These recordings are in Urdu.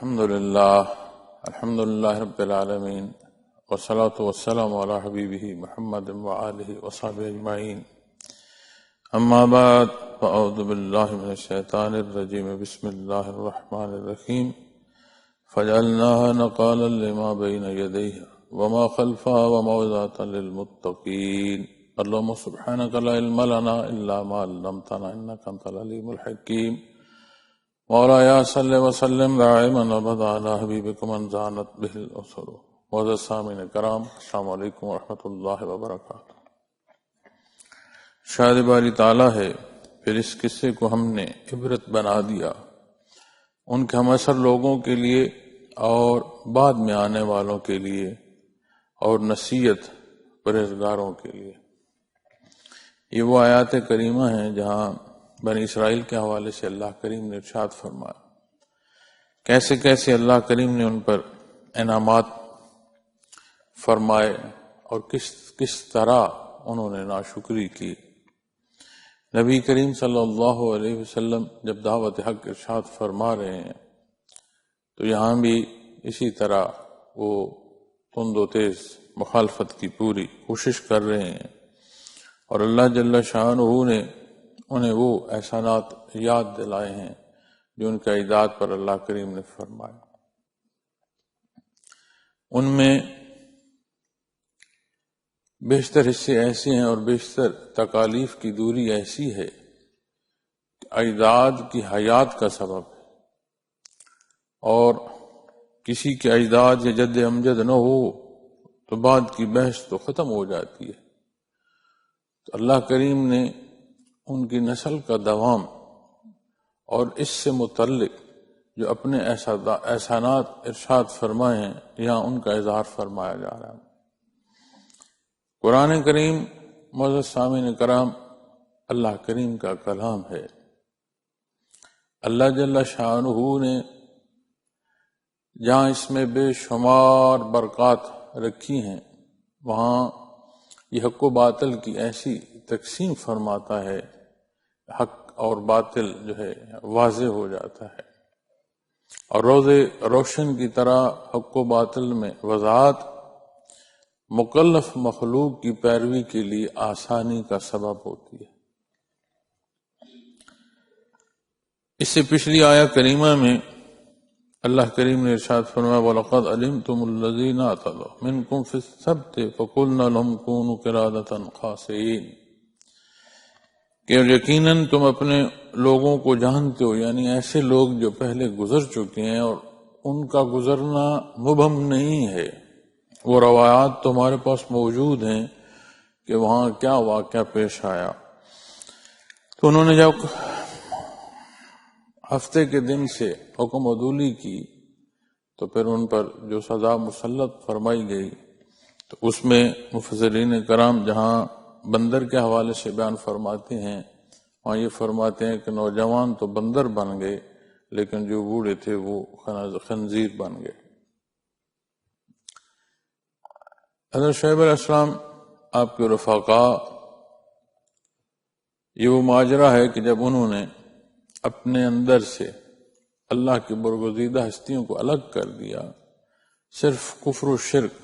الحمد للہ رب العالمین والصلاة والسلام علی حبیبہ محمد وآلہ وصحبہ اجمعین اما بعد فاعوذ باللہ من الشیطان الرجیم بسم اللہ الرحمن الرحیم فجعلناها نقالا لما بین یدیہ وما خلفہا وموعظۃ للمتقین اللہم سبحانک لا علم لنا الا ما علمتنا انک انت العلیم الحکیم مولایا صلی وسلم دائما ابدا علی حبیبک من زانت بہ الاسر معزز سامعین کرام، السلام علیکم ورحمۃ اللہ وبرکاتہ۔ شاید باری تعالیٰ ہے پھر اس قصے کو ہم نے عبرت بنا دیا ان کے ہم اثر لوگوں کے لیے اور بعد میں آنے والوں کے لیے اور نصیحت پرہیزگاروں کے لیے۔ یہ وہ آیات کریمہ ہیں جہاں بنی اسرائیل کے حوالے سے اللہ کریم نے ارشاد فرمایا کیسے کیسے اللہ کریم نے ان پر انعامات فرمائے اور کس طرح انہوں نے ناشکری کی۔ نبی کریم صلی اللہ علیہ وسلم جب دعوت حق ارشاد فرما رہے ہیں تو یہاں بھی اسی طرح وہ تند و تیز مخالفت کی پوری کوشش کر رہے ہیں، اور اللہ جل شانہ نے انہیں وہ احسانات یاد دلائے ہیں جو ان کے اعداد پر اللہ کریم نے فرمایا۔ ان میں بیشتر حصے ایسے ہیں اور بیشتر تکالیف کی دوری ایسی ہے کہ اجداد کی حیات کا سبب ہے، اور کسی کے اجداد یا جد امجد نہ ہو تو بعد کی بحث تو ختم ہو جاتی ہے۔ تو اللہ کریم نے ان کی نسل کا دوام اور اس سے متعلق جو اپنے احسانات ارشاد فرمائے ہیں یہاں ان کا اظہار فرمایا جا رہا ہے۔ قرآن کریم معزز سامعین کرام اللہ کریم کا کلام ہے۔ اللہ جل شانہ نے جہاں اس میں بے شمار برکات رکھی ہیں وہاں یہ حق و باطل کی ایسی تقسیم فرماتا ہے، حق اور باطل جو ہے واضح ہو جاتا ہے، اور روز روشن کی طرح حق و باطل میں وضاحت مکلف مخلوق کی پیروی کے لیے آسانی کا سبب ہوتی ہے۔ اس سے پچھلی آیہ کریمہ میں اللہ کریم نے ارشاد فرمایا وَلَقَدْ عَلِمْتُمُ الَّذِينَ اعْتَدَوْا مِنْكُمْ فِي السَّبْتِ فَقُلْنَا لَهُمْ كُونُوا قِرَادَةً خَاسِئِينَ، کہ یقیناً تم اپنے لوگوں کو جانتے ہو، یعنی ایسے لوگ جو پہلے گزر چکے ہیں اور ان کا گزرنا مبہم نہیں ہے، وہ روایات تمہارے پاس موجود ہیں کہ وہاں کیا واقعہ پیش آیا۔ تو انہوں نے جب ہفتے کے دن سے حکم عدولی کی تو پھر ان پر جو سزا مسلط فرمائی گئی، تو اس میں مفسرین کرام جہاں بندر کے حوالے سے بیان فرماتے ہیں وہاں یہ فرماتے ہیں کہ نوجوان تو بندر بن گئے لیکن جو بوڑھے تھے وہ خنزیر بن گئے۔ حضرت شعیب علیہ السلام آپ کے رفقاء، یہ وہ ماجرا ہے کہ جب انہوں نے اپنے اندر سے اللہ کی برگزیدہ ہستیوں کو الگ کر دیا، صرف کفر و شرک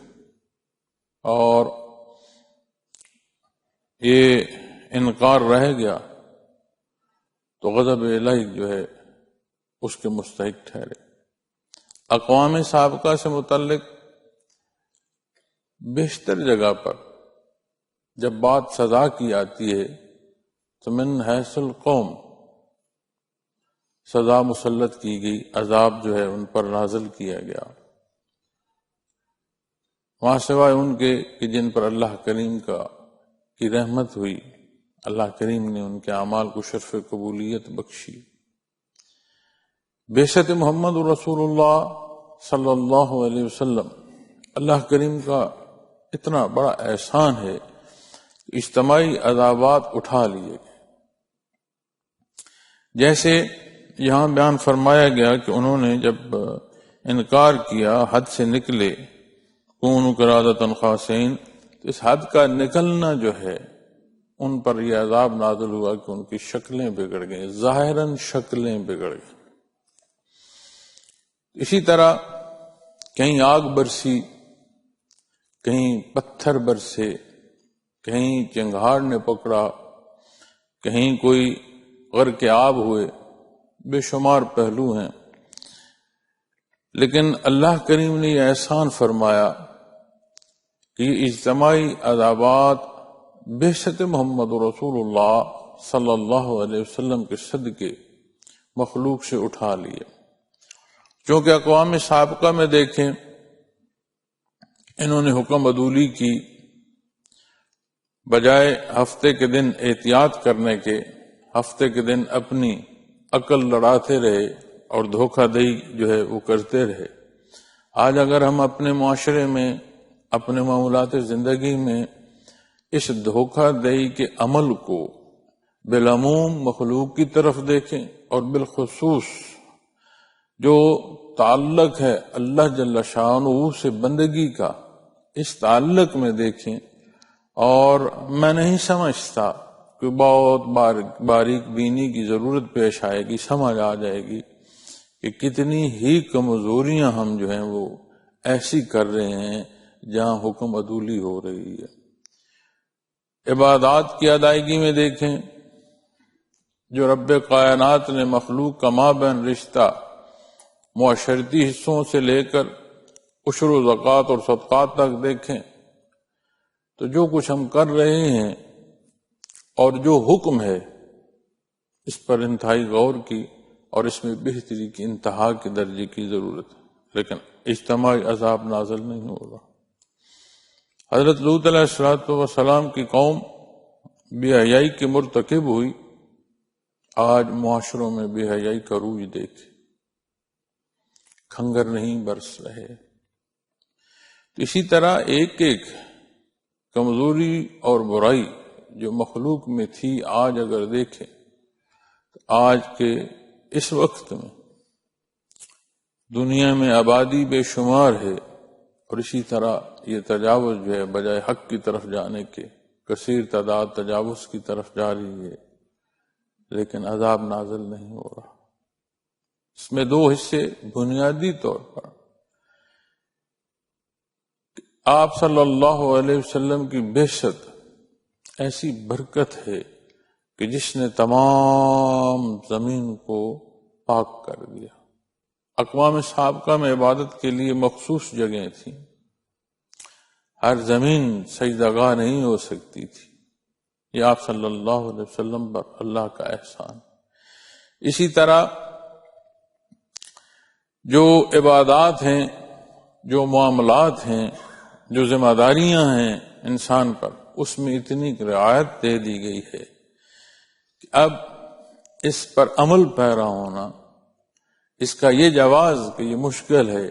اور یہ انکار رہ گیا، تو غضب الہی جو ہے اس کے مستحق ٹھہرے۔ اقوام سابقہ سے متعلق بیشتر جگہ پر جب بات سزا کی آتی ہے تو من حیث القوم سزا مسلط کی گئی، عذاب جو ہے ان پر نازل کیا گیا، وہاں سوائے ان کے کہ جن پر اللہ کریم کی رحمت ہوئی، اللہ کریم نے ان کے اعمال کو شرف قبولیت بخشی۔ بعثت محمد رسول اللہ صلی اللہ علیہ وسلم اللہ کریم کا اتنا بڑا احسان ہے کہ اجتماعی عذابات اٹھا لیے گئے۔ جیسے یہاں بیان فرمایا گیا کہ انہوں نے جب انکار کیا، حد سے نکلے، کونوا قرادۃ خاسئین، تو اس حد کا نکلنا جو ہے ان پر یہ عذاب نازل ہوا کہ ان کی شکلیں بگڑ گئیں، ظاہراً شکلیں بگڑ گئیں۔ اسی طرح کہیں آگ برسی، کہیں پتھر برسے، کہیں چنگھاڑ نے پکڑا، کہیں کوئی غرق آب ہوئے، بے شمار پہلو ہیں، لیکن اللہ کریم نے یہ احسان فرمایا کہ یہ اجتماعی عذابات بعثت محمد رسول اللہ صلی اللہ علیہ وسلم کے صدقے مخلوق سے اٹھا لیے۔ چونکہ اقوام سابقہ میں دیکھیں، انہوں نے حکم عدولی کی، بجائے ہفتے کے دن احتیاط کرنے کے، ہفتے کے دن اپنی عقل لڑاتے رہے اور دھوکہ دہی جو ہے وہ کرتے رہے۔ آج اگر ہم اپنے معاشرے میں، اپنے معاملات زندگی میں اس دھوکہ دہی کے عمل کو بالعموم مخلوق کی طرف دیکھیں اور بالخصوص جو تعلق ہے اللہ جل شانہ سے بندگی کا، اس تعلق میں دیکھیں، اور میں نہیں سمجھتا کہ بہت باریک بینی کی ضرورت پیش آئے گی، سمجھ آ جائے گی کہ کتنی ہی کمزوریاں ہم جو ہیں وہ ایسی کر رہے ہیں جہاں حکم عدولی ہو رہی ہے۔ عبادات کی ادائیگی میں دیکھیں، جو رب کائنات نے مخلوق کا مابین رشتہ معاشرتی حصوں سے لے کر عشر و زکوٰۃ اور صدقات تک دیکھیں، تو جو کچھ ہم کر رہے ہیں اور جو حکم ہے اس پر انتہائی غور کی اور اس میں بہتری کی انتہا کے درجے کی ضرورت ہے، لیکن اجتماعی عذاب نازل نہیں ہوگا۔ حضرت لوط علیہ السلام کی قوم بے حیائی کے مرتکب ہوئی، آج معاشروں میں بے حیائی کا روج دیکھے، کھنگر نہیں برس رہے۔ تو اسی طرح ایک ایک کمزوری اور برائی جو مخلوق میں تھی، آج اگر دیکھیں تو آج کے اس وقت میں دنیا میں آبادی بے شمار ہے، اور اسی طرح یہ تجاوز جو ہے بجائے حق کی طرف جانے کے کثیر تعداد تجاوز کی طرف جا رہی ہے، لیکن عذاب نازل نہیں ہو رہا۔ اس میں دو حصے بنیادی طور پر آپ صلی اللہ علیہ وسلم کی بعثت ایسی برکت ہے کہ جس نے تمام زمین کو پاک کر دیا۔ اقوام سابقہ میں عبادت کے لیے مخصوص جگہیں تھیں، ہر زمین سجدہ گاہ نہیں ہو سکتی تھی، یہ آپ صلی اللہ علیہ وسلم پر اللہ کا احسان۔ اسی طرح جو عبادات ہیں، جو معاملات ہیں، جو ذمہ داریاں ہیں انسان پر، اس میں اتنی رعایت دے دی گئی ہے کہ اب اس پر عمل پیرا ہونا، اس کا یہ جواز کہ یہ مشکل ہے،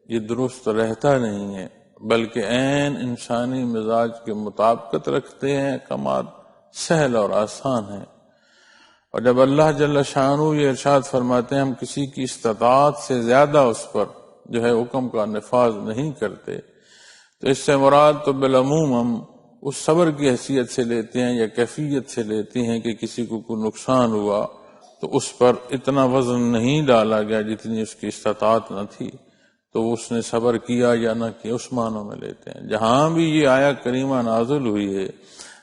یہ درست رہتا نہیں ہے، بلکہ عین انسانی مزاج کے مطابقت رکھتے ہیں، کمال سہل اور آسان ہے۔ اور جب اللہ جل شانہ یہ ارشاد فرماتے ہیں ہم کسی کی استطاعت سے زیادہ اس پر جو ہے حکم کا نفاذ نہیں کرتے، تو اس سے مراد تو بالعموم ہم اس صبر کی حیثیت سے لیتے ہیں یا کیفیت سے لیتے ہیں کہ کسی کو کوئی نقصان ہوا تو اس پر اتنا وزن نہیں ڈالا گیا جتنی اس کی استطاعت نہ تھی، تو اس نے صبر کیا یا نہ کیا، اس معنوں میں لیتے ہیں۔ جہاں بھی یہ آیہ کریمہ نازل ہوئی ہے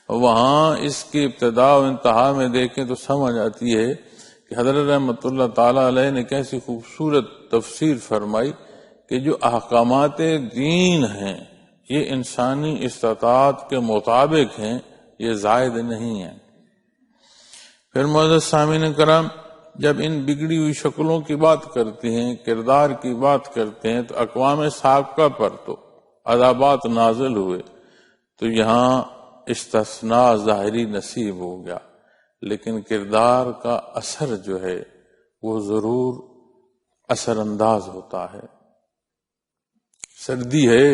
وہاں اس کی ابتدا و انتہا میں دیکھیں تو سمجھ آتی ہے کہ حضرت رحمۃ اللہ تعالی علیہ نے کیسی خوبصورت تفسیر فرمائی کہ جو احکامات دین ہیں یہ انسانی استطاعت کے مطابق ہیں، یہ زائد نہیں ہیں۔ پھر معزز سامعین کرام، جب ان بگڑی ہوئی شکلوں کی بات کرتے ہیں، کردار کی بات کرتے ہیں، تو اقوام سابقہ پر تو عذابات نازل ہوئے، تو یہاں استثناء ظاہری نصیب ہو گیا، لیکن کردار کا اثر جو ہے وہ ضرور اثر انداز ہوتا ہے۔ سردی ہے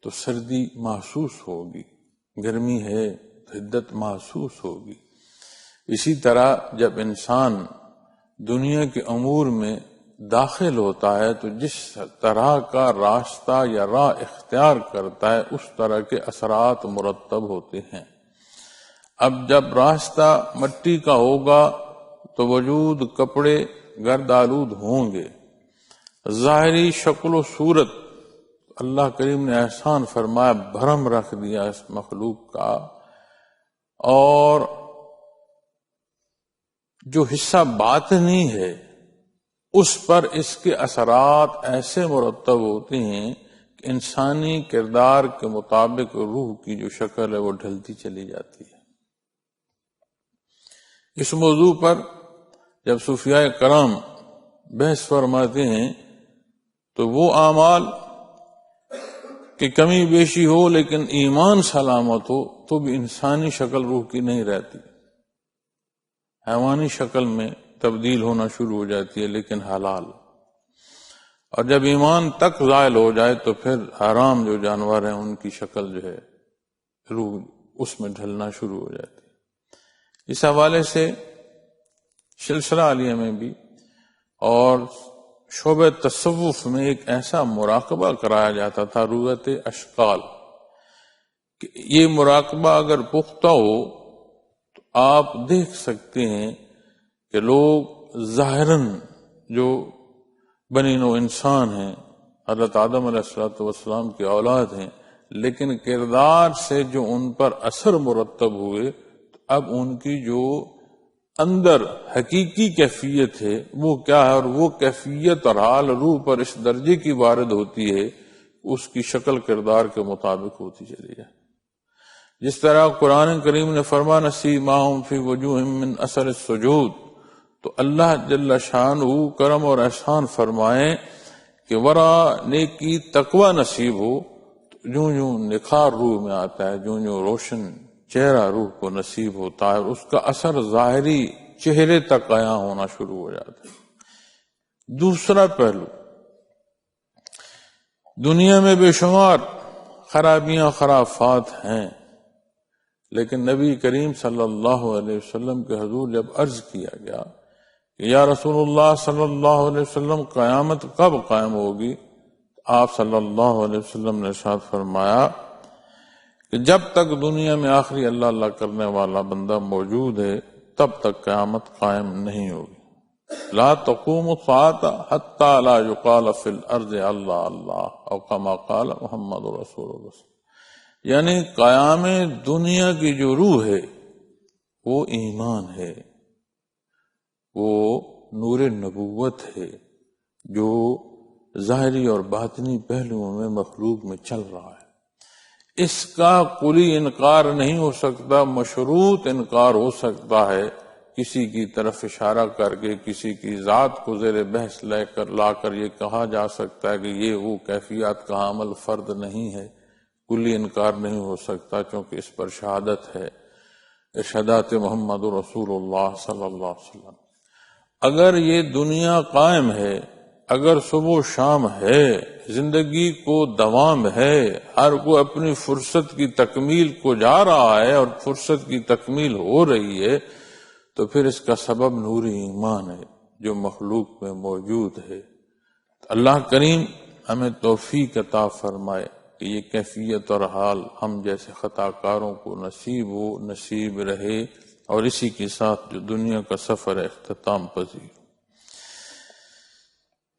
تو سردی محسوس ہوگی، گرمی ہے تو حدت محسوس ہوگی۔ اسی طرح جب انسان دنیا کے امور میں داخل ہوتا ہے تو جس طرح کا راستہ یا راہ اختیار کرتا ہے اس طرح کے اثرات مرتب ہوتے ہیں۔ اب جب راستہ مٹی کا ہوگا تو وجود کپڑے گرد آلود ہوں گے، ظاہری شکل و صورت اللہ کریم نے احسان فرمایا، بھرم رکھ دیا اس مخلوق کا، اور جو حصہ باطنی ہے اس پر اس کے اثرات ایسے مرتب ہوتے ہیں کہ انسانی کردار کے مطابق روح کی جو شکل ہے وہ ڈھلتی چلی جاتی ہے۔ اس موضوع پر جب صوفیاء کرام بحث فرماتے ہیں تو وہ اعمال کہ کمی بیشی ہو لیکن ایمان سلامت ہو تو بھی انسانی شکل روح کی نہیں رہتی، حیوانی شکل میں تبدیل ہونا شروع ہو جاتی ہے لیکن حلال، اور جب ایمان تک زائل ہو جائے تو پھر حرام جو جانور ہیں ان کی شکل جو ہے روح اس میں ڈھلنا شروع ہو جاتی ہے۔ اس حوالے سے سلسلہ عالیہ میں بھی اور شعبہ تصوف میں ایک ایسا مراقبہ کرایا جاتا تھا، رؤیت اشکال، کہ یہ مراقبہ اگر پختہ ہو تو آپ دیکھ سکتے ہیں کہ لوگ ظاہراً جو بنی نوع انسان ہیں، حضرت آدم علیہ السلام کی اولاد ہیں، لیکن کردار سے جو ان پر اثر مرتب ہوئے تو اب ان کی جو اندر حقیقی کیفیت ہے وہ کیا ہے، اور وہ کیفیت اور حال روح پر اس درجے کی وارد ہوتی ہے اس کی شکل کردار کے مطابق ہوتی چلی جائے۔ جس طرح قرآن کریم نے فرمایا نسیماہم فی وجوہہم من اثر السجود، تو اللہ جل شانہ کرم اور احسان فرمائے کہ ورا نیکی تقوی نصیب ہو تو جوں جوں نکھار روح میں آتا ہے، جوں جوں روشن چہرہ روح کو نصیب ہوتا ہے، اس کا اثر ظاہری چہرے تک آیا ہونا شروع ہو جاتا ہے۔ دوسرا پہلو، دنیا میں بے شمار خرابیاں خرافات ہیں، لیکن نبی کریم صلی اللہ علیہ وسلم کے حضور جب عرض کیا گیا کہ یا رسول اللہ صلی اللہ علیہ وسلم قیامت کب قائم ہوگی، آپ صلی اللہ علیہ وسلم نے ارشاد فرمایا کہ جب تک دنیا میں آخری اللہ اللہ کرنے والا بندہ موجود ہے تب تک قیامت قائم نہیں ہوگی۔ لا تقوم الساعة حتى لا يقال في الارض اللہ اللہ او كما قال محمد رسول اللہ، یعنی قیام دنیا کی جو روح ہے وہ ایمان ہے، وہ نور نبوت ہے جو ظاہری اور باطنی پہلوؤں میں مخلوق میں چل رہا ہے۔ اس کا کلی انکار نہیں ہو سکتا، مشروط انکار ہو سکتا ہے، کسی کی طرف اشارہ کر کے کسی کی ذات کو زیر بحث لا کر یہ کہا جا سکتا ہے کہ یہ وہ کیفیات کا عمل فرد نہیں ہے، کلی انکار نہیں ہو سکتا، چونکہ اس پر شہادت ہے ارشادات محمد رسول اللہ صلی اللہ علیہ وسلم۔ اگر یہ دنیا قائم ہے، اگر صبح و شام ہے، زندگی کو دوام ہے، ہر کو اپنی فرصت کی تکمیل کو جا رہا ہے اور فرصت کی تکمیل ہو رہی ہے، تو پھر اس کا سبب نور ایمان ہے جو مخلوق میں موجود ہے۔ اللہ کریم ہمیں توفیق عطا فرمائے کہ یہ کیفیت اور حال ہم جیسے خطا کاروں کو نصیب ہو، نصیب رہے، اور اسی کے ساتھ جو دنیا کا سفر ہے اختتام پذیر۔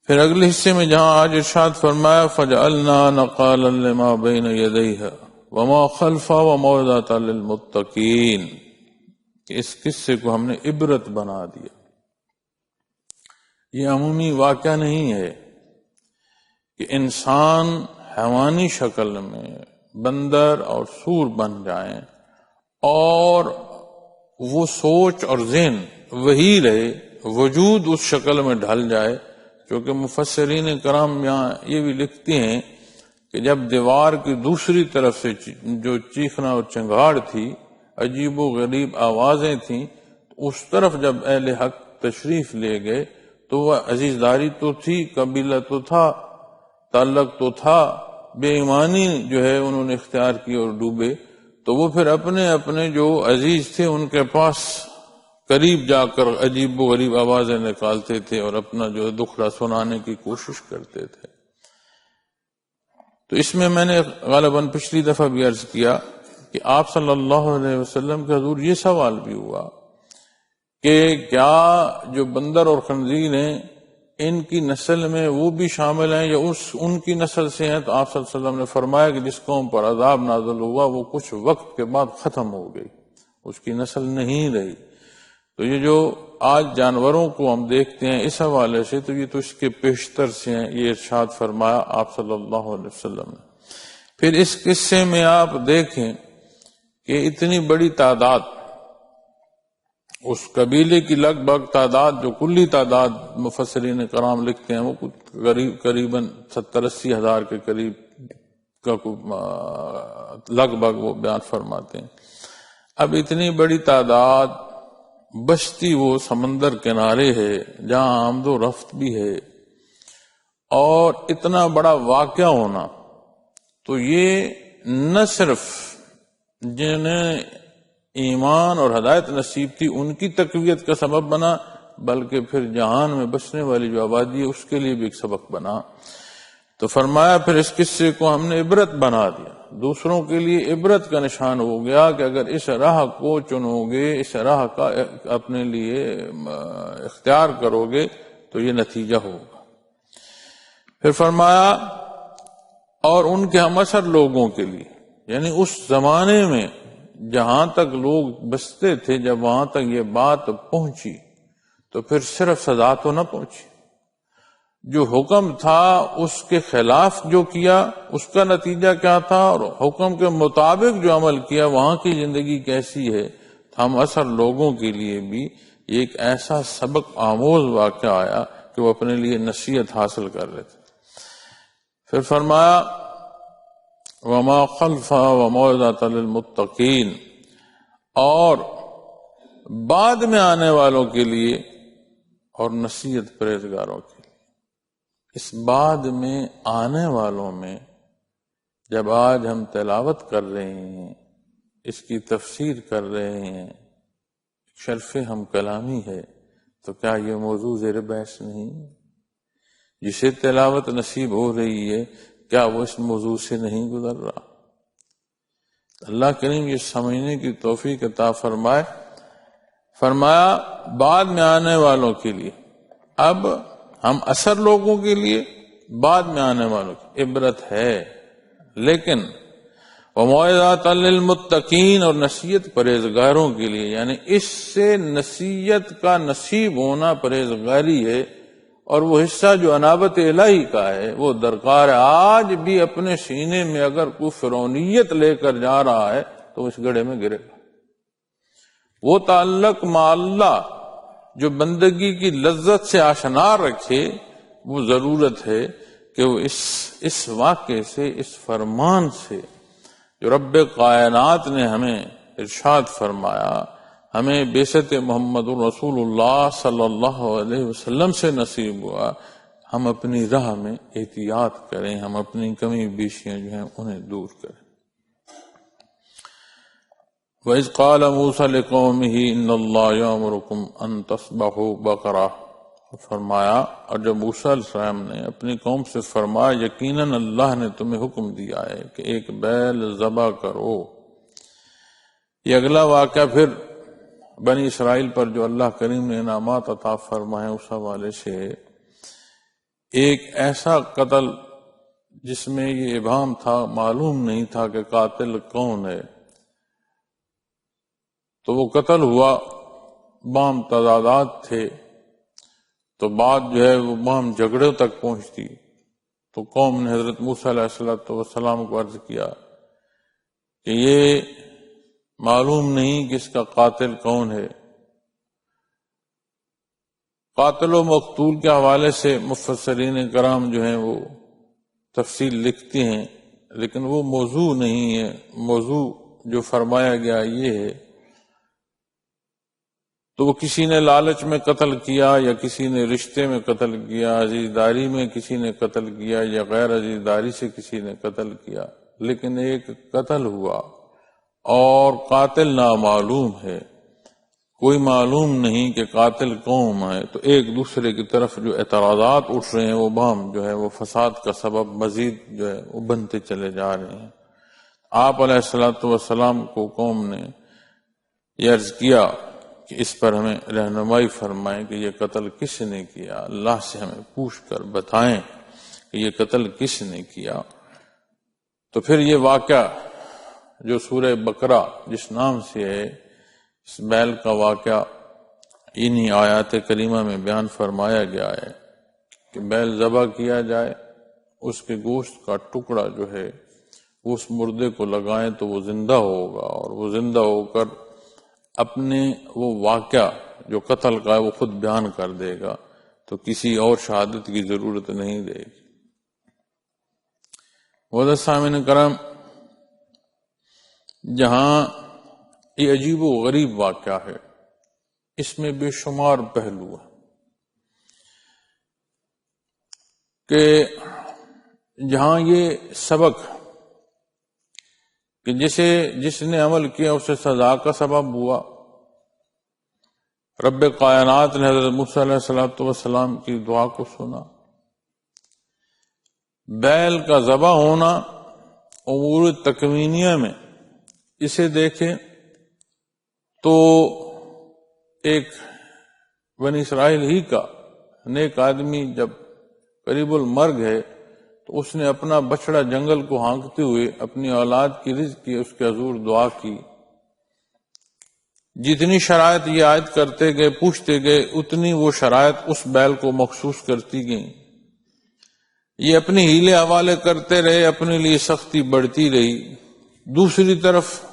پھر اگلے حصے میں جہاں آج ارشاد فرمایا فَجَعَلْنَا نَقَالًا لِمَا بَيْنَ يَدَيْهَا وَمَا خَلْفَهَا وَمَوْعِظَةً لِلْمُتَّقِينَ، کہ اس قصے کو ہم نے عبرت بنا دیا۔ یہ عمومی واقعہ نہیں ہے کہ انسان حیوانی شکل میں بندر اور سور بن جائیں اور وہ سوچ اور ذہن وہی رہے، وجود اس شکل میں ڈھل جائے، کیونکہ مفسرین کرام یہاں یہ بھی لکھتے ہیں کہ جب دیوار کی دوسری طرف سے جو چیخنا اور چنگاڑ تھی، عجیب و غریب آوازیں تھیں، اس طرف جب اہل حق تشریف لے گئے تو وہ عزیزداری تو تھی، قبیلہ تو تھا، تعلق تو تھا، بے ایمانی جو ہے انہوں نے اختیار کی اور ڈوبے، تو وہ پھر اپنے اپنے جو عزیز تھے ان کے پاس قریب جا کر عجیب و غریب آوازیں نکالتے تھے اور اپنا جو ہے دکھڑا سنانے کی کوشش کرتے تھے۔ تو اس میں نے غالباً پچھلی دفعہ بھی عرض کیا کہ آپ صلی اللہ علیہ وسلم کے حضور یہ سوال بھی ہوا کہ کیا جو بندر اور خنزیر ہیں ان کی نسل میں وہ بھی شامل ہیں یا ان کی نسل سے ہیں، تو آپ صلی اللہ علیہ وسلم نے فرمایا کہ جس قوم پر عذاب نازل ہوا وہ کچھ وقت کے بعد ختم ہو گئی، اس کی نسل نہیں رہی۔ تو یہ جو آج جانوروں کو ہم دیکھتے ہیں اس حوالے سے، تو یہ تو اس کے پیشتر سے ہیں، یہ ارشاد فرمایا آپ صلی اللہ علیہ وسلم نے۔ پھر اس قصے میں آپ دیکھیں کہ اتنی بڑی تعداد، اس قبیلے کی لگ بھگ تعداد جو کلی تعداد مفسرین کرام لکھتے ہیں وہ قریباً 70-80 ہزار کے قریب کا لگ بھگ وہ بیان فرماتے ہیں۔ اب اتنی بڑی تعداد بستی وہ سمندر کنارے ہے جہاں آمد و رفت بھی ہے، اور اتنا بڑا واقعہ ہونا، تو یہ نہ صرف جنہیں ایمان اور ہدایت نصیب تھی ان کی تقویت کا سبب بنا، بلکہ پھر جہان میں بسنے والی جو آبادی ہے اس کے لیے بھی ایک سبق بنا۔ تو فرمایا پھر اس قصے کو ہم نے عبرت بنا دیا، دوسروں کے لیے عبرت کا نشان ہو گیا کہ اگر اس راہ کو چنو گے، اس راہ کا اپنے لیے اختیار کرو گے تو یہ نتیجہ ہوگا۔ پھر فرمایا اور ان کے ہم اثر لوگوں کے لیے، یعنی اس زمانے میں جہاں تک لوگ بستے تھے، جب وہاں تک یہ بات پہنچی تو پھر صرف سزا تو نہ پہنچی، جو حکم تھا اس کے خلاف جو کیا اس کا نتیجہ کیا تھا، اور حکم کے مطابق جو عمل کیا وہاں کی زندگی کیسی ہے۔ ہم اثر لوگوں کے لیے بھی ایک ایسا سبق آموز واقعہ آیا کہ وہ اپنے لیے نصیحت حاصل کر رہے تھے۔ پھر فرمایا وما خلفا وموعظۃ للمتقین، اور بعد میں آنے والوں کے لیے اور نصیحت پرہیزگاروں کے لیے۔ اس بعد میں آنے والوں میں جب آج ہم تلاوت کر رہے ہیں، اس کی تفسیر کر رہے ہیں، شرف ہم کلامی ہے، تو کیا یہ موضوع زیر بحث نہیں؟ جسے تلاوت نصیب ہو رہی ہے کیا وہ اس موضوع سے نہیں گزر رہا؟ اللہ کریم یہ سمجھنے کی توفیق عطا فرمائے۔ فرمایا بعد میں آنے والوں کے لیے، اب ہم اثر لوگوں کے لیے، بعد میں آنے والوں کی عبرت ہے، لیکن وموعظۃ للمتقین، اور نصیحت پرہیزگاروں کے لیے، یعنی اس سے نصیحت کا نصیب ہونا پرہیزگاری ہے، اور وہ حصہ جو انابت الہی کا ہے وہ درکار ہے۔ آج بھی اپنے سینے میں اگر کوئی فرعونیت لے کر جا رہا ہے تو اس گڑھے میں گرے گا۔ وہ تعلق مع اللہ جو بندگی کی لذت سے آشنا رکھے، وہ ضرورت ہے کہ وہ اس واقعے سے، اس فرمان سے جو رب کائنات نے ہمیں ارشاد فرمایا، ہمیں بعثت محمد رسول اللہ صلی اللہ علیہ وسلم سے نصیب ہوا، ہم اپنی راہ میں احتیاط کریں، ہم اپنی کمی بیشیاں جو ہیں انہیں دور کریں۔ وَإِذْ قَالَ مُوسَىٰ لِقَوْمِهِ إِنَّ اللَّهَ يَأْمُرُكُمْ أَن تَذْبَحُوا بَقَرَةً، فرمایا، اور جب موسیٰ علیہ السلام نے اپنی قوم سے فرمایا یقیناً اللہ نے تمہیں حکم دیا ہے کہ ایک بیل ذبح کرو۔ یہ اگلا واقعہ پھر بنی اسرائیل پر جو اللہ کریم نے انعامات عطا فرمائے اس حوالے سے ایک ایسا قتل جس میں یہ ابہام تھا، معلوم نہیں تھا کہ قاتل کون ہے، تو وہ قتل ہوا، بام تضادات تھے، تو بات جو ہے وہ بام جھگڑوں تک پہنچتی، تو قوم نے حضرت موسیٰ علیہ السلام کو عرض کیا کہ یہ معلوم نہیں کہ اس کا قاتل کون ہے۔ قاتل و مقتول کے حوالے سے مفسرین کرام جو ہیں وہ تفصیل لکھتے ہیں، لیکن وہ موضوع نہیں ہے۔ موضوع جو فرمایا گیا یہ ہے، تو وہ کسی نے لالچ میں قتل کیا، یا کسی نے رشتے میں قتل کیا، عزیزداری میں کسی نے قتل کیا، یا غیر عزیزداری سے کسی نے قتل کیا، لیکن ایک قتل ہوا اور قاتل نامعلوم ہے، کوئی معلوم نہیں کہ قاتل کون ہے۔ تو ایک دوسرے کی طرف جو اعتراضات اٹھ رہے ہیں وہ بام جو ہے وہ فساد کا سبب مزید جو ہے وہ بنتے چلے جا رہے ہیں۔ آپ علیہ السلام کو قوم نے یہ عرض کیا کہ اس پر ہمیں رہنمائی فرمائیں کہ یہ قتل کس نے کیا، اللہ سے ہمیں پوچھ کر بتائیں کہ یہ قتل کس نے کیا۔ تو پھر یہ واقعہ جو سورہ بقرہ جس نام سے ہے، اس بیل کا واقعہ انہی آیات کریمہ میں بیان فرمایا گیا ہے کہ بیل ذبح کیا جائے، اس کے گوشت کا ٹکڑا جو ہے اس مردے کو لگائیں تو وہ زندہ ہوگا، اور وہ زندہ ہو کر اپنے وہ واقعہ جو قتل کا ہے وہ خود بیان کر دے گا، تو کسی اور شہادت کی ضرورت نہیں دے گی۔ معزز سامعین کرام، جہاں یہ عجیب و غریب واقعہ ہے، اس میں بے شمار پہلو ہیں کہ جہاں یہ سبق کہ جس نے عمل کیا اسے سزا کا سبب ہوا، رب کائنات نے حضرت موسیٰ علیہ السلام کی دعا کو سنا، بیل کا ذبح ہونا امور تکوینیہ میں اسے دیکھیں تو ایک بنی اسرائیل ہی کا نیک آدمی جب قریب المرگ ہے تو اس نے اپنا بچڑا جنگل کو ہانکتے ہوئے اپنی اولاد کی رزق کی اس کے حضور دعا کی۔ جتنی شرائط یہ عائد کرتے گئے پوچھتے گئے اتنی وہ شرائط اس بیل کو مخصوص کرتی گئیں۔ یہ اپنی ہیلے حوالے کرتے رہے، اپنے لیے سختی بڑھتی رہی۔ دوسری طرف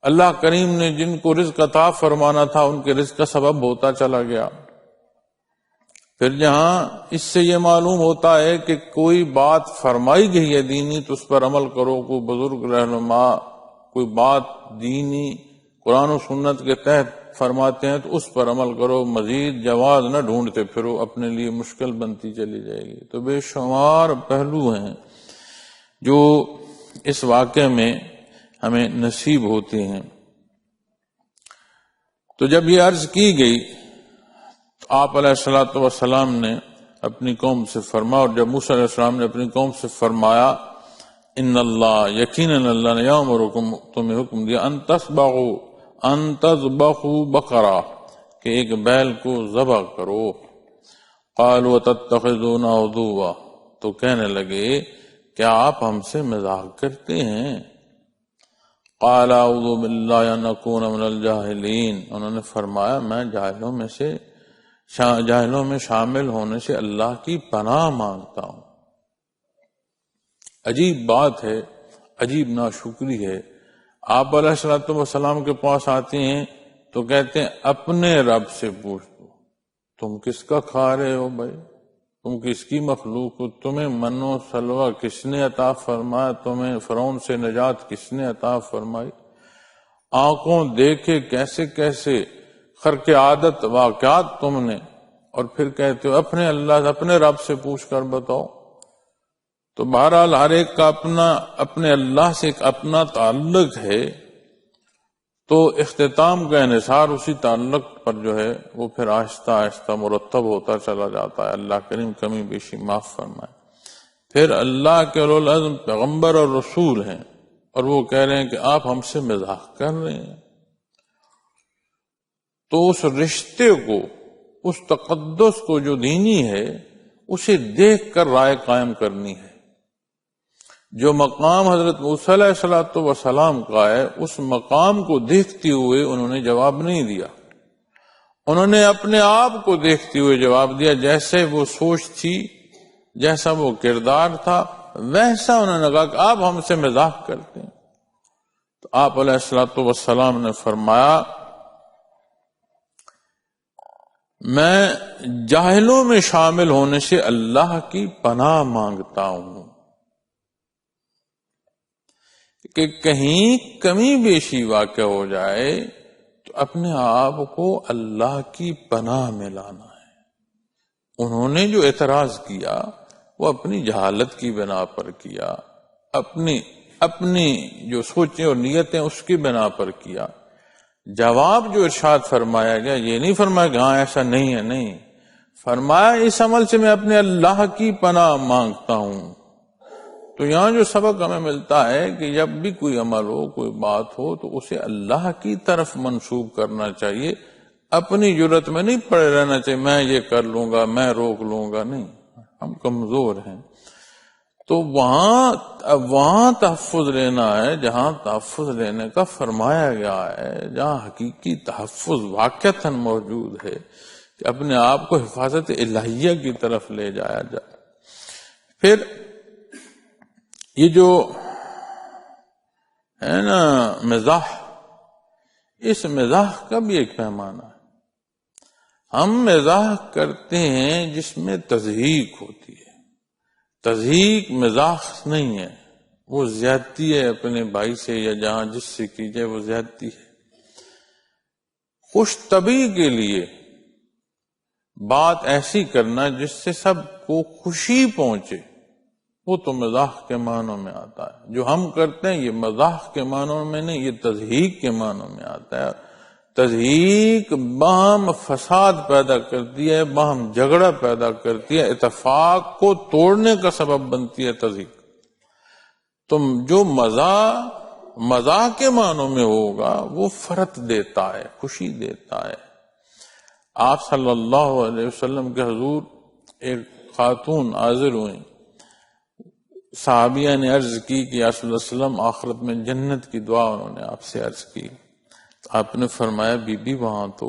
اللہ کریم نے جن کو رزق عطا فرمانا تھا ان کے رزق کا سبب ہوتا چلا گیا۔ پھر جہاں اس سے یہ معلوم ہوتا ہے کہ کوئی بات فرمائی گئی ہے دینی تو اس پر عمل کرو، کوئی بزرگ رہنما کوئی بات دینی قرآن و سنت کے تحت فرماتے ہیں تو اس پر عمل کرو، مزید جواز نہ ڈھونڈتے پھرو، اپنے لیے مشکل بنتی چلی جائے گی۔ تو بے شمار پہلو ہیں جو اس واقعے میں ہمیں نصیب ہوتے ہیں۔ تو جب یہ عرض کی گئی تو آپ علیہ السلام نے اپنی قوم سے فرمایا، اور جب موسیٰ علیہ السلام نے اپنی قوم سے فرمایا ان اللہ یقیناً اللہ نے یامرکم تمہیں حکم دیا ان تذبحوا بقرہ کہ ایک بیل کو ذبح کرو۔ قالوا تتخذونا عدوا تو کہنے لگے کیا آپ ہم سے مذاق کرتے ہیں؟ قال اعوذ باللہ ان اکون من الجاہلین انہوں نے فرمایا میں جاہلوں میں شامل ہونے سے اللہ کی پناہ مانگتا ہوں۔ عجیب بات ہے، عجیب ناشکری ہے۔ آپ علیہ السلام کے پاس آتے ہیں تو کہتے ہیں اپنے رب سے پوچھ دو، تم کس کا کھا رہے ہو بھائی، تم کس کی مخلوق ہو، تمہیں من و سلوہ کس نے عطا فرمایا، تمہیں فرعون سے نجات کس نے عطا فرمائی، آنکھوں دیکھے کیسے کیسے خرق عادت واقعات تم نے، اور پھر کہتے ہو اپنے اللہ اپنے رب سے پوچھ کر بتاؤ۔ تو بہرحال ہر ایک کا اپنے اللہ سے ایک اپنا تعلق ہے، تو اختتام کا انحصار اسی تعلق پر جو ہے وہ پھر آہستہ آہستہ مرتب ہوتا چلا جاتا ہے۔ اللہ کریم کمی بیشی معاف فرمائے۔ پھر اللہ کے اولو العزم پیغمبر اور رسول ہیں اور وہ کہہ رہے ہیں کہ آپ ہم سے مذاق کر رہے ہیں، تو اس رشتے کو، اس تقدس کو جو دینی ہے اسے دیکھ کر رائے قائم کرنی ہے۔ جو مقام حضرت موسیٰ علیہ السلام کا ہے اس مقام کو دیکھتے ہوئے انہوں نے جواب نہیں دیا، انہوں نے اپنے آپ کو دیکھتے ہوئے جواب دیا۔ جیسے وہ سوچ تھی، جیسا وہ کردار تھا، ویسا انہوں نے کہا کہ آپ ہم سے مذاق کرتے ہیں۔ تو آپ علیہ السلام نے فرمایا میں جاہلوں میں شامل ہونے سے اللہ کی پناہ مانگتا ہوں کہ کہیں کمی بیشی واقع ہو جائے تو اپنے آپ کو اللہ کی پناہ میں لانا ہے۔ انہوں نے جو اعتراض کیا وہ اپنی جہالت کی بنا پر کیا، اپنی جو سوچیں اور نیتیں اس کی بنا پر کیا۔ جواب جو ارشاد فرمایا گیا یہ نہیں فرمایا کہ ہاں ایسا نہیں ہے، نہیں فرمایا اس عمل سے میں اپنے اللہ کی پناہ مانگتا ہوں۔ تو یہاں جو سبق ہمیں ملتا ہے کہ جب بھی کوئی عمل ہو، کوئی بات ہو، تو اسے اللہ کی طرف منسوب کرنا چاہیے، اپنی جرت میں نہیں پڑے رہنا چاہیے میں یہ کر لوں گا، میں روک لوں گا، نہیں، ہم کمزور ہیں۔ تو وہاں تحفظ لینا ہے جہاں تحفظ لینے کا فرمایا گیا ہے، جہاں حقیقی تحفظ واقعتاً موجود ہے کہ اپنے آپ کو حفاظت الہیہ کی طرف لے جایا جائے۔ پھر یہ جو ہے نا مزاح، اس مزاح کا بھی ایک پیمانہ ہے۔ ہم مزاح کرتے ہیں جس میں تضحیک ہوتی ہے، تضحیک مزاح نہیں ہے، وہ زیادتی ہے اپنے بھائی سے یا جہاں جس سے کی جائے وہ زیادتی ہے۔ خوش طبعی کے لیے بات ایسی کرنا جس سے سب کو خوشی پہنچے، وہ تو مزاح کے معنوں میں آتا ہے۔ جو ہم کرتے ہیں یہ مزاح کے معنوں میں نہیں، یہ تضحیک کے معنوں میں آتا ہے۔ تضحیک باہم فساد پیدا کرتی ہے، باہم جھگڑا پیدا کرتی ہے، اتفاق کو توڑنے کا سبب بنتی ہے تضحیک۔ تو جو مزاح کے معنوں میں ہوگا وہ فرحت دیتا ہے، خوشی دیتا ہے۔ آپ صلی اللہ علیہ وسلم کے حضور ایک خاتون حاضر ہوئیں، صحابیہ نے عرض کی کہ یا صلی اللہ علیہ وسلم آخرت میں جنت کی دعا انہوں نے آپ سے عرض کی۔ آپ نے فرمایا بی بی وہاں تو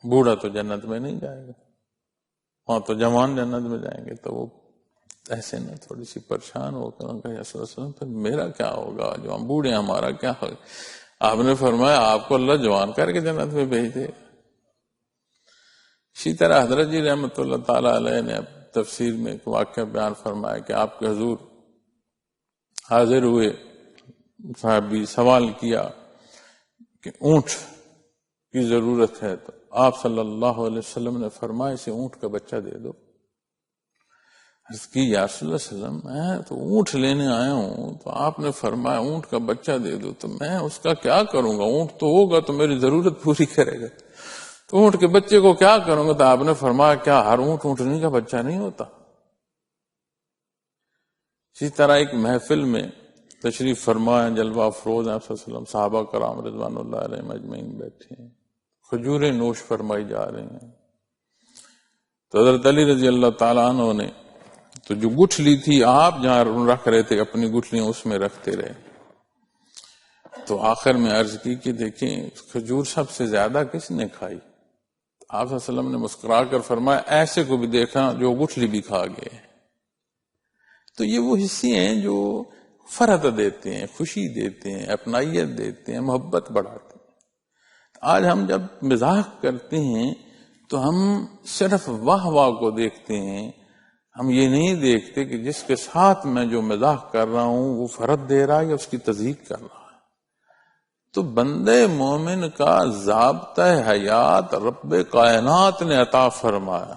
بوڑھا تو جنت میں نہیں جائے گا، وہاں تو جوان جنت میں جائیں گے۔ تو وہ ایسے نہ تھوڑی سی پریشان ہو کر کہا یا صلی اللہ علیہ وسلم پھر میرا کیا ہوگا، جو ہم بوڑھے ہمارا کیا ہوگا؟ آپ نے فرمایا آپ کو اللہ جوان کر کے جنت میں بھیج دے۔ اسی طرح حضرت جی رحمۃ اللہ تعالی علیہ نے تفسیر میں ایک واقعہ بیان فرمایا کہ آپ کے حضور حاضر ہوئے، صحابی سوال کیا کہ اونٹ کی ضرورت ہے، تو آپ صلی اللہ علیہ وسلم نے فرمایا اسے اونٹ کا بچہ دے دو۔ عرض کی یا رسول اللہ صلی اللہ علیہ وسلم میں تو اونٹ لینے آیا ہوں، تو آپ نے فرمایا اونٹ کا بچہ دے دو، تو میں اس کا کیا کروں گا؟ اونٹ تو ہوگا تو میری ضرورت پوری کرے گا، تو اونٹ کے بچے کو کیا کروں گا؟ تو آپ نے فرمایا کیا ہر اونٹ اونٹنی کا بچہ نہیں ہوتا؟ اسی طرح ایک محفل میں تشریف فرمایا، جلوہ افروز ہیں آپ صلی اللہ علیہ وسلم، صحابہ کرام رضوان اللہ علیہ اجمعین بیٹھے ہیں، کھجوریں نوش فرمائی جا رہی ہیں۔ تو حضرت علی رضی اللہ تعالیٰ عنہ نے تو جو گٹھلی تھی آپ جہاں رکھ رہے تھے اپنی گٹھلیاں اس میں رکھتے رہے، تو آخر میں عرض کی کہ دیکھیں کھجور سب سے زیادہ کس نے کھائی؟ آپ صلی اللہ علیہ وسلم نے مسکرا کر فرمایا ایسے کو بھی دیکھا جو گٹھلی بھی کھا گئے۔ تو یہ وہ حصے ہیں جو فرحت دیتے ہیں، خوشی دیتے ہیں، اپنائیت دیتے ہیں، محبت بڑھاتے ہیں۔ آج ہم جب مزاح کرتے ہیں تو ہم صرف واہ واہ کو دیکھتے ہیں، ہم یہ نہیں دیکھتے کہ جس کے ساتھ میں جو مزاح کر رہا ہوں وہ فرحت دے رہا ہے یا اس کی تضحیک کر رہا ہے۔ تو بندے مومن کا ضابطہ حیات رب کائنات نے عطا فرمایا،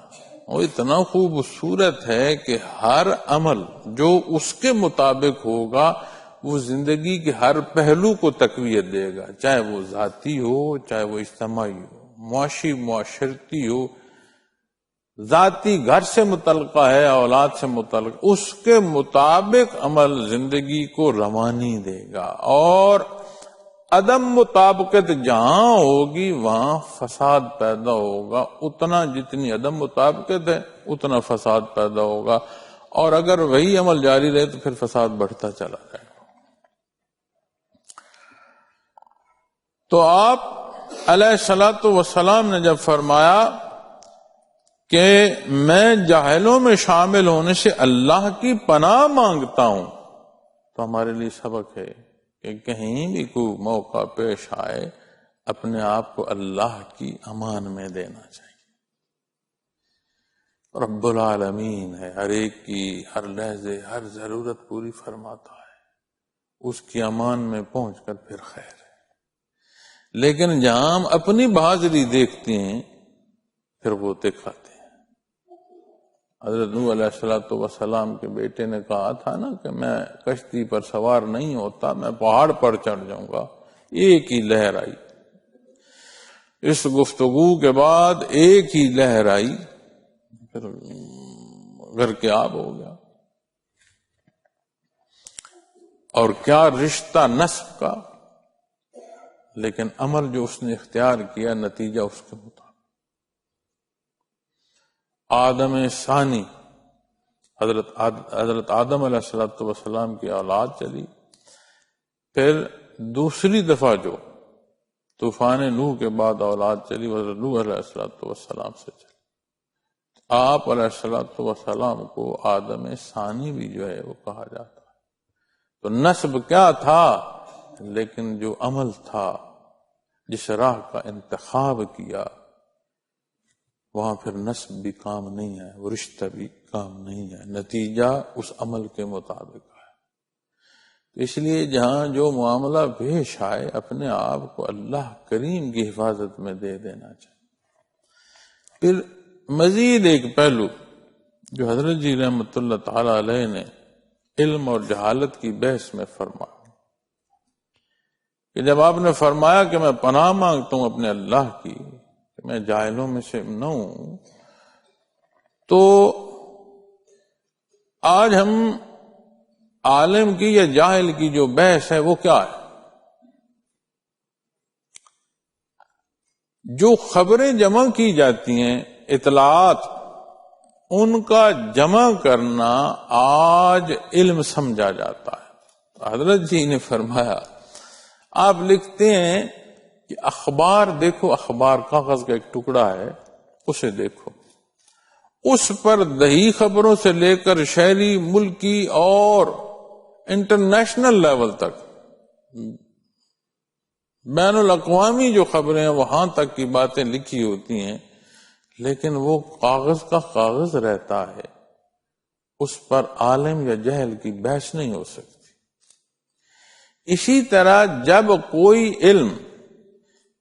وہ اتنا خوبصورت ہے کہ ہر عمل جو اس کے مطابق ہوگا وہ زندگی کے ہر پہلو کو تقویت دے گا، چاہے وہ ذاتی ہو، چاہے وہ اجتماعی ہو، معاشی معاشرتی ہو، ذاتی گھر سے متعلقہ ہے، اولاد سے متعلق، اس کے مطابق عمل زندگی کو روانی دے گا۔ اور عدم مطابقت جہاں ہوگی وہاں فساد پیدا ہوگا، اتنا جتنی عدم مطابقت ہے اتنا فساد پیدا ہوگا، اور اگر وہی عمل جاری رہے تو پھر فساد بڑھتا چلا جائے گا۔ تو آپ علیہ الصلوۃ والسلام نے جب فرمایا کہ میں جاہلوں میں شامل ہونے سے اللہ کی پناہ مانگتا ہوں، تو ہمارے لیے سبق ہے کہ کہیں بھی کوئی موقع پیش آئے اپنے آپ کو اللہ کی امان میں دینا چاہیے۔ رب العالمین ہے، ہر ایک کی ہر لحظے ہر ضرورت پوری فرماتا ہے، اس کی امان میں پہنچ کر پھر خیر ہے۔ لیکن جہاں ہم اپنی بہادری دیکھتے ہیں پھر وہ دکھاتے ہیں۔ حضرت نوح علیہ السلام کے بیٹے نے کہا تھا نا کہ میں کشتی پر سوار نہیں ہوتا، میں پہاڑ پر چڑھ جاؤں گا، ایک ہی لہر آئی، اس گفتگو کے بعد ایک ہی لہر آئی، پھر غرق آب ہو گیا۔ اور کیا رشتہ نسب کا، لیکن عمل جو اس نے اختیار کیا نتیجہ اس کے مطابق۔ آدم ثانی حضرت آدم علیہ السلام کی اولاد چلی، پھر دوسری دفعہ جو طوفان نوح کے بعد اولاد چلی وہ حضرت نوح علیہ السلام سے چلی۔ آپ علیہ السلام کو آدم ثانی بھی جو ہے وہ کہا جاتا ہے۔ تو نسب کیا تھا، لیکن جو عمل تھا، جس راہ کا انتخاب کیا، وہاں پھر نسب بھی کام نہیں ہے، وہ رشتہ بھی کام نہیں ہے، نتیجہ اس عمل کے مطابق ہے۔ اس لیے جہاں جو معاملہ پیش آئے اپنے آپ کو اللہ کریم کی حفاظت میں دے دینا چاہیے۔ پھر مزید ایک پہلو جو حضرت جی رحمۃ اللہ تعالی علیہ نے علم اور جہالت کی بحث میں فرمایا کہ جب آپ نے فرمایا کہ میں پناہ مانگتا ہوں اپنے اللہ کی کہ میں جاہلوں میں سے نہ ہوں، تو آج ہم عالم کی یا جاہل کی جو بحث ہے وہ کیا ہے؟ جو خبریں جمع کی جاتی ہیں، اطلاعات، ان کا جمع کرنا آج علم سمجھا جاتا ہے۔ حضرت جی نے فرمایا، آپ لکھتے ہیں کہ اخبار دیکھو، اخبار کاغذ کا ایک ٹکڑا ہے، اسے دیکھو، اس پر دہی خبروں سے لے کر شہری، ملکی اور انٹرنیشنل لیول تک، بین الاقوامی جو خبریں ہیں وہاں تک کی باتیں لکھی ہوتی ہیں، لیکن وہ کاغذ کا کاغذ رہتا ہے، اس پر عالم یا جہل کی بحث نہیں ہو سکتی۔ اسی طرح جب کوئی علم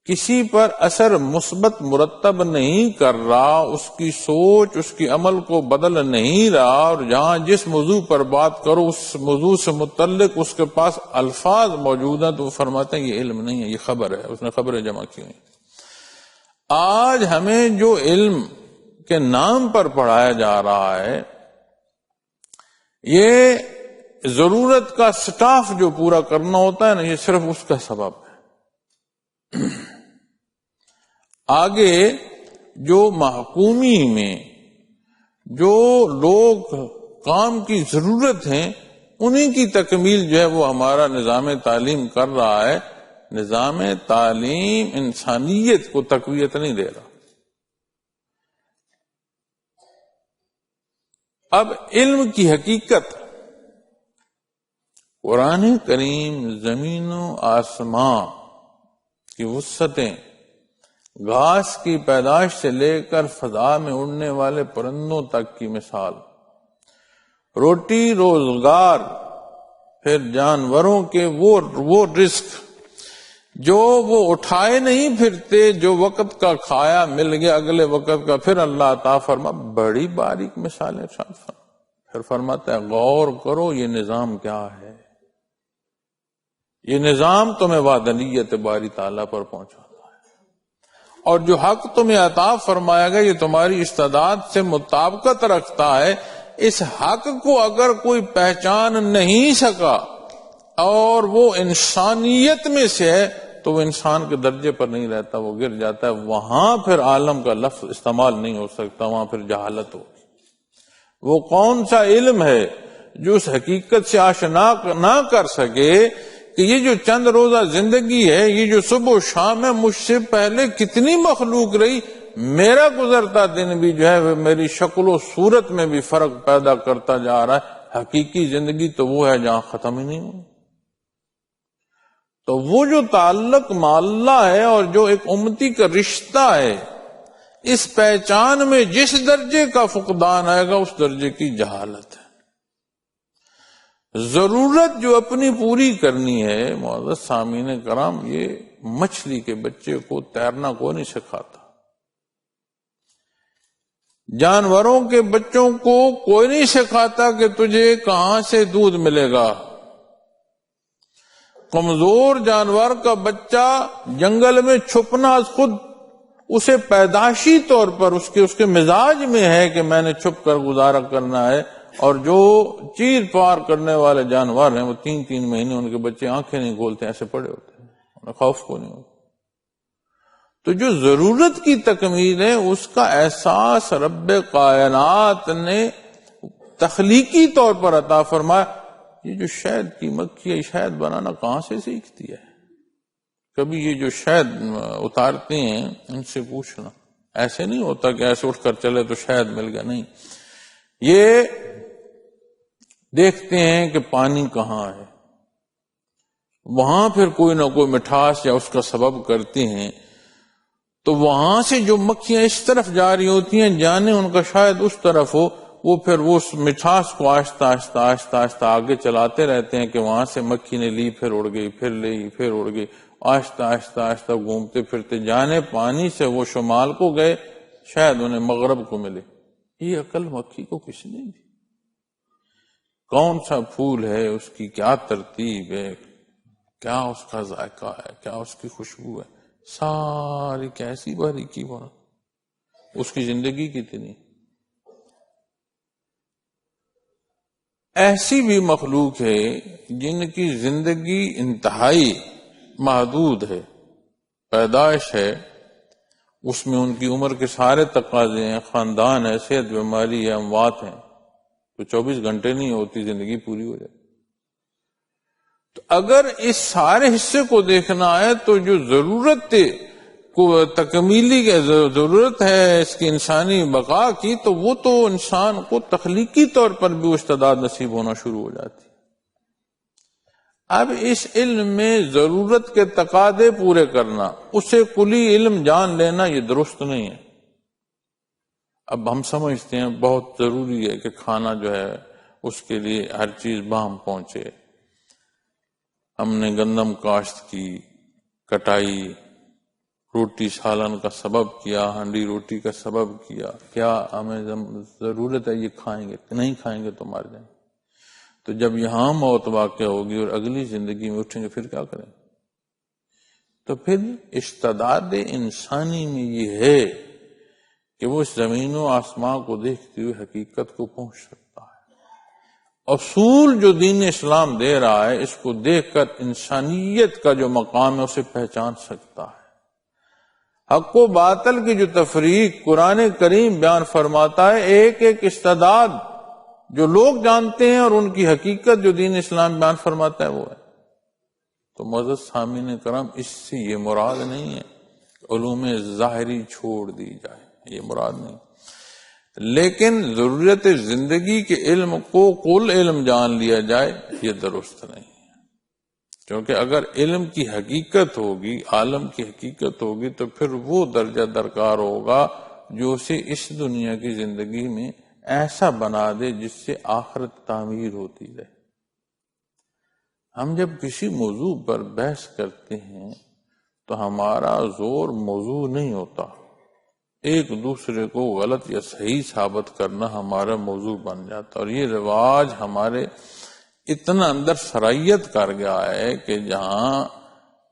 کسی پر اثر مثبت مرتب نہیں کر رہا، اس کی سوچ، اس کی عمل کو بدل نہیں رہا، اور جہاں جس موضوع پر بات کرو اس موضوع سے متعلق اس کے پاس الفاظ موجود ہیں، تو وہ فرماتے ہیں یہ علم نہیں ہے، یہ خبر ہے، اس نے خبریں جمع کی ہیں۔ آج ہمیں جو علم کے نام پر پڑھایا جا رہا ہے، یہ ضرورت کا سٹاف جو پورا کرنا ہوتا ہے نا، یہ صرف اس کا سبب ہے۔ آگے جو محکومی میں جو لوگ کام کی ضرورت ہیں، انہی کی تکمیل جو ہے وہ ہمارا نظام تعلیم کر رہا ہے۔ نظام تعلیم انسانیت کو تقویت نہیں دے رہا۔ اب علم کی حقیقت، قرآن کریم زمین و آسمان کی وسعتیں، گھاس کی پیدائش سے لے کر فضا میں اڑنے والے پرندوں تک کی مثال، روٹی روزگار، پھر جانوروں کے وہ رزق جو وہ اٹھائے نہیں پھرتے، جو وقت کا کھایا مل گیا، اگلے وقت کا پھر اللہ عطا فرما، بڑی باریک مثالیں ارشاد فرما۔ پھر فرماتا ہے غور کرو یہ نظام کیا ہے، یہ نظام تمہیں وحدانیت باری تعالیٰ پر پہنچاتا ہے، اور جو حق تمہیں عطا فرمایا گا یہ تمہاری استعداد سے مطابقت رکھتا ہے۔ اس حق کو اگر کوئی پہچان نہیں سکا اور وہ انسانیت میں سے ہے تو وہ انسان کے درجے پر نہیں رہتا، وہ گر جاتا ہے۔ وہاں پھر عالم کا لفظ استعمال نہیں ہو سکتا، وہاں پھر جہالت ہوگی۔ وہ کون سا علم ہے جو اس حقیقت سے آشنا نہ کر سکے کہ یہ جو چند روزہ زندگی ہے، یہ جو صبح و شام ہے، مجھ سے پہلے کتنی مخلوق رہی، میرا گزرتا دن بھی جو ہے میری شکل و صورت میں بھی فرق پیدا کرتا جا رہا ہے۔ حقیقی زندگی تو وہ ہے جہاں ختم ہی نہیں ہوئی۔ تو وہ جو تعلق مع اللہ ہے اور جو ایک امتی کا رشتہ ہے، اس پہچان میں جس درجے کا فقدان آئے گا اس درجے کی جہالت ہے۔ ضرورت جو اپنی پوری کرنی ہے، معزز سامعین کرام، یہ مچھلی کے بچے کو تیرنا کوئی نہیں سکھاتا، جانوروں کے بچوں کو کوئی نہیں سکھاتا کہ تجھے کہاں سے دودھ ملے گا۔ کمزور جانور کا بچہ جنگل میں چھپنا خود اسے پیدائشی طور پر اس کے مزاج میں ہے کہ میں نے چھپ کر گزارا کرنا ہے، اور جو چیر پار کرنے والے جانور ہیں وہ 3 مہینے ان کے بچے آنکھیں نہیں کھولتے، ایسے پڑے ہوتے ہیں، انہیں خوف کو نہیں ہوتا۔ تو جو ضرورت کی تکمیل ہے اس کا احساس رب کائنات نے تخلیقی طور پر عطا فرمایا۔ یہ جو شہد کی مکھی ہے، شہد بنانا کہاں سے سیکھتی ہے؟ کبھی یہ جو شہد اتارتے ہیں ان سے پوچھنا، ایسے نہیں ہوتا کہ ایسے اٹھ کر چلے تو شہد مل گیا، نہیں، یہ دیکھتے ہیں کہ پانی کہاں ہے، وہاں پھر کوئی نہ کوئی مٹھاس یا اس کا سبب کرتے ہیں، تو وہاں سے جو مکھیاں اس طرف جا رہی ہوتی ہیں، جانے ان کا شاید اس طرف ہو، وہ پھر وہ اس مٹھاس کو آہستہ آہستہ آہستہ آہستہ آگے چلاتے رہتے ہیں کہ وہاں سے مکھی نے لی، پھر اڑ گئی، پھر لی، پھر اڑ گئی، آہستہ آہستہ آہستہ گھومتے پھرتے جانے پانی سے وہ شمال کو گئے، شاید انہیں مغرب کو ملے۔ یہ عقل مکھی کو کس نے دی؟ کون سا پھول ہے، اس کی کیا ترتیب ہے، کیا اس کا ذائقہ ہے، کیا اس کی خوشبو ہے، ساری کیسی باریکی بنا، اس کی زندگی کتنی۔ ایسی بھی مخلوق ہے جن کی زندگی انتہائی محدود ہے، پیدائش ہے، اس میں ان کی عمر کے سارے تقاضے ہیں، خاندان ہے، صحت، بیماری ہے، اموات ہیں، تو 24 گھنٹے نہیں ہوتی، زندگی پوری ہو جائے۔ تو اگر اس سارے حصے کو دیکھنا ہے تو جو ضرورت کو تکمیلی کی ضرورت ہے اس کی انسانی بقا کی، تو وہ تو انسان کو تخلیقی طور پر بھی استعداد نصیب ہونا شروع ہو جاتی۔ اب اس علم میں ضرورت کے تقاضے پورے کرنا، اسے کلی علم جان لینا، یہ درست نہیں ہے۔ اب ہم سمجھتے ہیں بہت ضروری ہے کہ کھانا جو ہے اس کے لیے ہر چیز باہم پہنچے، ہم نے گندم کاشت کی، کٹائی، روٹی سالن کا سبب کیا، ہانڈی روٹی کا سبب کیا، کیا ہمیں ضرورت ہے یہ کھائیں گے، نہیں کھائیں گے تو مر جائیں گے۔ تو جب یہاں موت واقع ہوگی اور اگلی زندگی میں اٹھیں گے پھر کیا کریں؟ تو پھر استعداد انسانی میں یہ ہے کہ وہ اس زمین و آسمان کو دیکھتے ہوئے حقیقت کو پہنچ سکتا ہے۔ اصول جو دین اسلام دے رہا ہے اس کو دیکھ کر انسانیت کا جو مقام ہے اسے پہچان سکتا ہے۔ حق و باطل کی جو تفریق قرآن کریم بیان فرماتا ہے، ایک ایک استعداد جو لوگ جانتے ہیں اور ان کی حقیقت جو دین اسلام بیان فرماتا ہے وہ ہے۔ تو معزز سامعین کرام، اس سے یہ مراد نہیں ہے علوم ظاہری چھوڑ دی جائے، یہ مراد نہیں، لیکن ضرورت زندگی کے علم کو کل علم جان لیا جائے، یہ درست نہیں ہے۔ کیونکہ اگر علم کی حقیقت ہوگی، عالم کی حقیقت ہوگی، تو پھر وہ درجہ درکار ہوگا جو اسے اس دنیا کی زندگی میں ایسا بنا دے جس سے آخرت تعمیر ہوتی رہے۔ ہم جب کسی موضوع پر بحث کرتے ہیں تو ہمارا زور موضوع نہیں ہوتا، ایک دوسرے کو غلط یا صحیح ثابت کرنا ہمارا موضوع بن جاتا، اور یہ رواج ہمارے اتنا اندر سرائیت کر گیا ہے کہ جہاں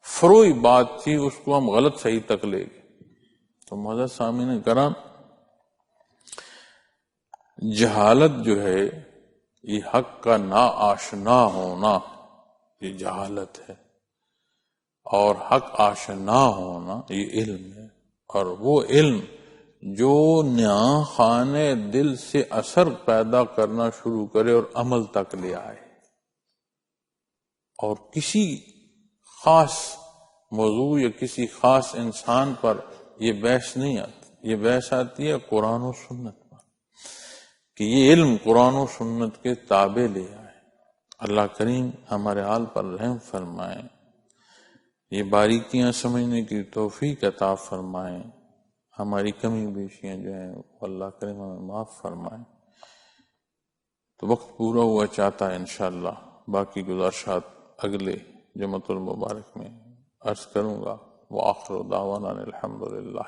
فروئی بات تھی اس کو ہم غلط صحیح تک لے گئے۔ تو معزز سامعین کرام، جہالت جو ہے یہ حق کا نا آشنا ہونا، یہ جہالت ہے، اور حق آشنا ہونا یہ علم ہے، اور وہ علم جو نیا خانے دل سے اثر پیدا کرنا شروع کرے اور عمل تک لے آئے، اور کسی خاص موضوع یا کسی خاص انسان پر یہ بحث نہیں آتی، یہ بحث آتی ہے قرآن و سنت پر، کہ یہ علم قرآن و سنت کے تابع لے آئے۔ اللہ کریم ہمارے حال پر رحم فرمائیں، یہ باریکیاں سمجھنے کی توفیق عطا فرمائیں، ہماری کمی بیشیاں جو ہیں وہ اللہ کریم ہمیں معاف فرمائیں۔ تو وقت پورا ہوا چاہتا ہے انشاءاللہ باقی گزارشات اگلے جمعۃ المبارک میں عرض کروں گا۔ وآخر دعوانا الحمدللہ۔